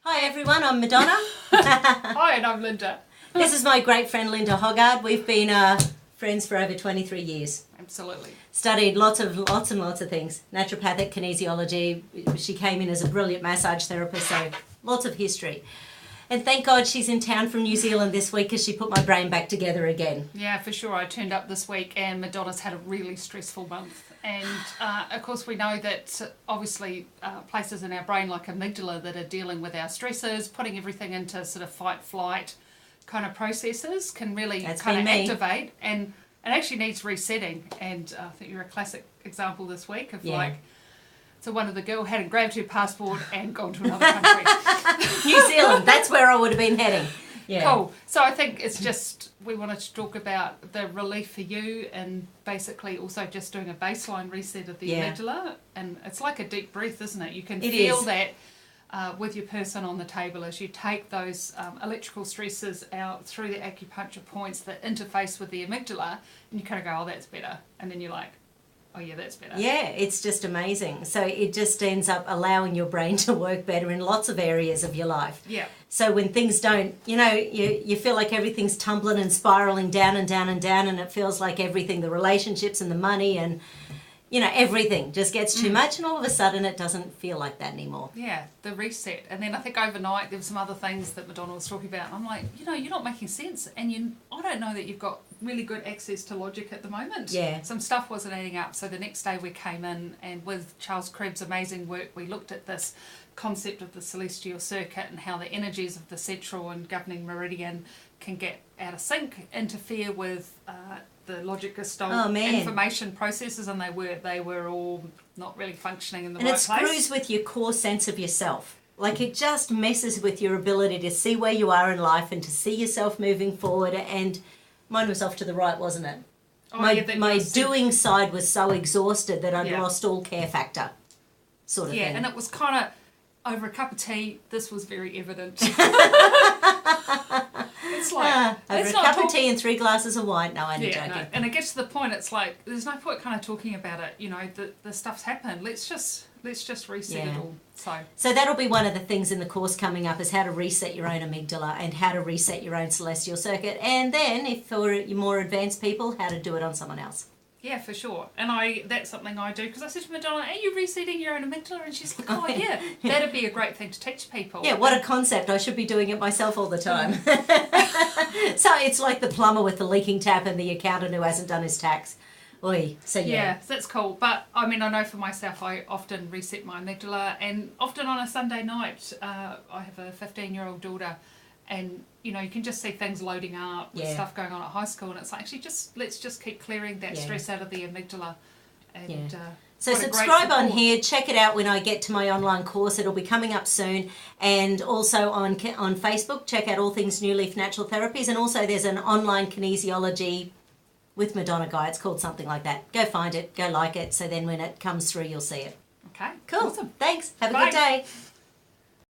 Hi everyone, I'm Madonna. Hi, and I'm Linda. This is my great friend Linda Hoggard. We've been friends for over 23 years. Absolutely. Studied lots and lots of things. Naturopathic, kinesiology. She came in as a brilliant massage therapist, so lots of history. And thank God she's in town from New Zealand this week because she put my brain back together again. Yeah, for sure. I turned up this week and Madonna's had a really stressful month. And of course we know that obviously places in our brain like amygdala that are dealing with our stresses, putting everything into sort of fight, flight kind of processes can really kind of activate and it actually needs resetting. And I think you're a classic example this week of so one of the girl hadn't grabbed her passport and gone to another country. New Zealand, that's where I would have been heading. Yeah. Cool. So I think it's just, we wanted to talk about the relief for you and basically also just doing a baseline reset of the amygdala. And it's like a deep breath, isn't it? You can feel that with your person on the table as you take those electrical stresses out through the acupuncture points that interface with the amygdala and you kind of go, oh, that's better. And then you're like, oh yeah, that's better. Yeah, it's just amazing. So it just ends up allowing your brain to work better in lots of areas of your life. Yeah. So when things don't, you feel like everything's tumbling and spiraling down and down and down, and it feels like everything, the relationships and the money and, everything just gets too much, and all of a sudden it doesn't feel like that anymore. Yeah, the reset. And then I think overnight there were some other things that Madonna was talking about. And I'm like, you're not making sense. And I don't know that you've got really good access to logic at the moment. Yeah. Some stuff wasn't adding up. So the next day we came in and with Charles Krebs' amazing work, we looked at this concept of the celestial circuit and how the energies of the central and governing meridian can get out of sync, interfere with the logic gestalt information processes, and they were all not really functioning in the right place. And it screws with your core sense of yourself. Like it just messes with your ability to see where you are in life and to see yourself moving forward. And mine was off to the right, wasn't it? Oh, my doing side was so exhausted that I'd lost all care factor, sort of thing. Yeah, and it was kind of over a cup of tea. This was very evident. It's like over a cup of tea and 3 glasses of wine. No, I'm joking. No. And it gets to the point. It's like there's no point kind of talking about it. The stuff's happened. Let's just reset it all. So that'll be one of the things in the course coming up is how to reset your own amygdala and how to reset your own celestial circuit, and then if for your more advanced people, how to do it on someone else. Yeah, for sure. And that's something I do because I said to Madonna, are you resetting your own amygdala? And she's like, oh yeah, that'd be a great thing to teach people. Yeah, what a concept. I should be doing it myself all the time. So it's like the plumber with the leaking tap and the accountant who hasn't done his tax. Oy. So yeah, that's cool. But I mean, I know for myself, I often reset my amygdala, and often on a Sunday night, I have a 15-year-old daughter, and you can just see things loading up with stuff going on at high school, and it's like actually let's just keep clearing that stress out of the amygdala. And so subscribe on here, check it out when I get to my online course. It'll be coming up soon, and also on Facebook, check out All Things New Leaf Natural Therapies, and also there's an online kinesiology with Madonna guy. It's called something like that. Go find it, go like it, so then when it comes through you'll see it. Okay, cool. Awesome. Thanks. Have a Bye. good day.